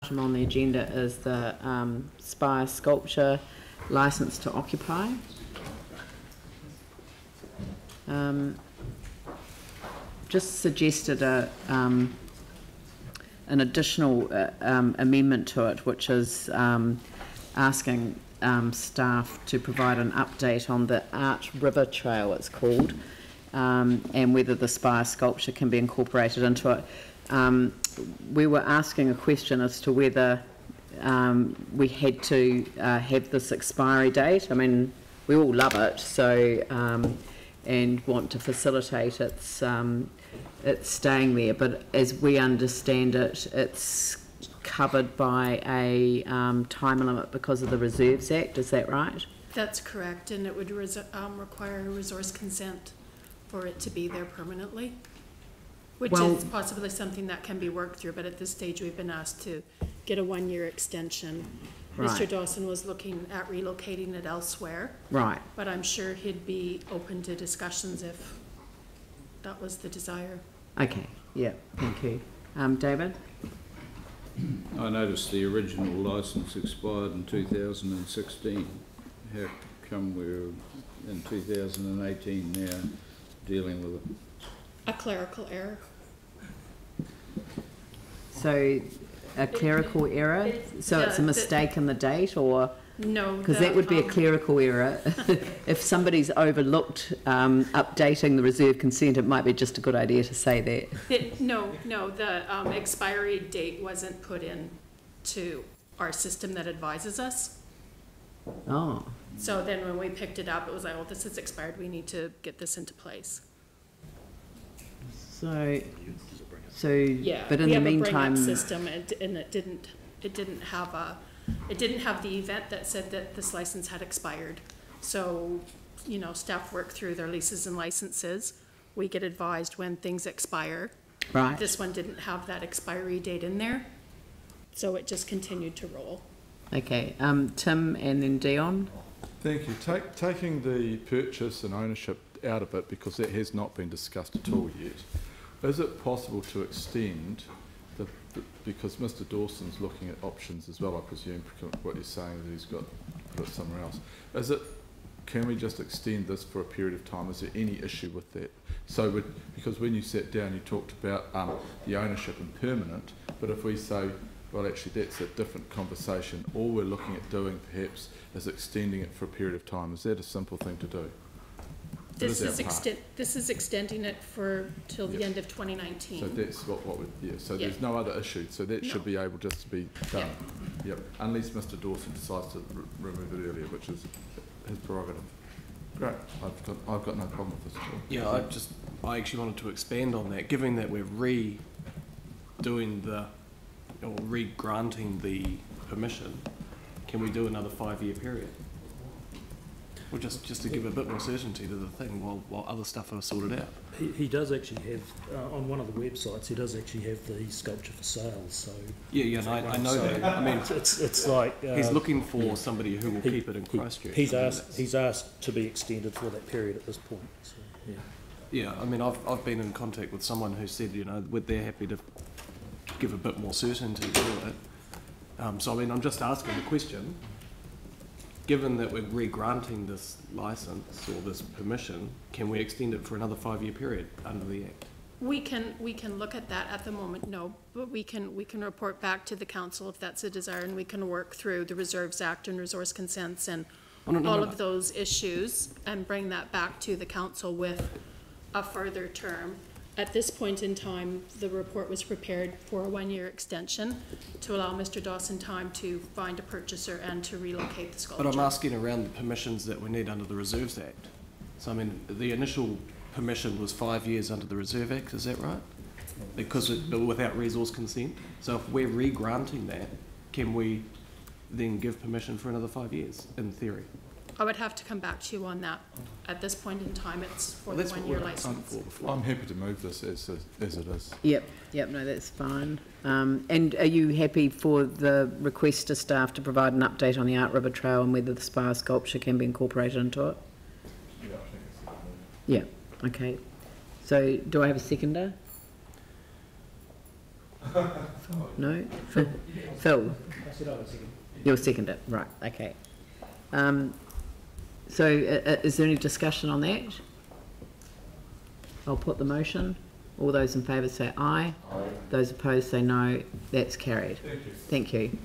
item on the agenda is the Spire sculpture license to occupy. Just suggested an additional amendment to it, which is asking staff to provide an update on the Art River Trail, it's called, and whether the Spire sculpture can be incorporated into it. We were asking a question as to whether we had to have this expiry date. I mean, we all love it, so and want to facilitate its staying there. But as we understand it, it's covered by a time limit because of the Reserves Act. Is that right? That's correct, and it would require a resource consent for it to be there permanently, which is possibly something that can be worked through, but at this stage we've been asked to get a 1-year extension. Right. Mr. Dawson was looking at relocating it elsewhere. Right. But I'm sure he'd be open to discussions if that was the desire. Okay, yeah, thank you. David? I noticed the original licence expired in 2016. How come we're in 2018 now dealing with it? A clerical error. So, a clerical error? So it's a mistake in the date, or? No. Because that would be a clerical error. If somebody's overlooked updating the reserve consent, it might be just a good idea to say that. No, the expiry date wasn't put in to our system that advises us. Oh. So then when we picked it up, it was like, well, this is expired, we need to get this into place. So yeah, but in the meantime, system, and it didn't have the event that said that this license had expired. So, you know, staff work through their leases and licenses. We get advised when things expire. Right. This one didn't have that expiry date in there, so it just continued to roll. Okay, Tim and then Dion. Thank you. Taking the purchase and ownership out of it, because that has not been discussed at all yet. Is it possible to extend because Mr. Dawson's looking at options as well, I presume, what you're saying that he's got to put it somewhere else. Can we just extend this for a period of time? Is there any issue with that? So, because when you sat down, you talked about the ownership and permanent, but if we say, well, actually, that's a different conversation. All we're looking at doing, perhaps, is extending it for a period of time. Is that a simple thing to do? This is extending it for till the end of 2019. So that's what would, so there's no other issue. So that should be able just to be done. Yep. Unless Mr. Dawson decides to remove it earlier, which is his prerogative. Great. I've got no problem with this at all. Yeah, I actually wanted to expand on that. Given that we're re-granting the permission, can we do another 5-year period? Well, just to give a bit more certainty to the thing while other stuff are sorted out. He does actually have, on one of the websites, he does actually have the sculpture for sale, so... Yeah, I know that. I mean, it's like... he's looking for somebody who will keep it in Christchurch. He's asked to be extended for that period at this point, so, yeah. Yeah, I mean, I've been in contact with someone who said, you know, they're happy to give a bit more certainty to it. So, I mean, I'm just asking the question. Given that we're re-granting this license or this permission, can we extend it for another 5-year period under the Act? We can look at that at the moment, no, but we can report back to the council if that's a desire, and we can work through the Reserves Act and resource consents and all of those issues and bring that back to the council with a further term. At this point in time, the report was prepared for a 1-year extension to allow Mr. Dawson time to find a purchaser and to relocate the sculpture. But I'm asking around the permissions that we need under the Reserves Act. So, I mean, the initial permission was 5 years under the Reserve Act, is that right? Because without resource consent. So if we're re-granting that, can we then give permission for another 5 years, in theory? I would have to come back to you on that. At this point in time, it's for the 1-year license. I'm happy to move this as it is. Yep, no, that's fine. And are you happy for the request to staff to provide an update on the Art River Trail and whether the Spire sculpture can be incorporated into it? Yeah, I think it's good. Yeah, okay. So do I have a seconder? No? Phil? I said I would second. You'll second it, right, okay. So is there any discussion on that? I'll put the motion. All those in favour say aye. Aye. Those opposed say no. That's carried. Thank you. Thank you.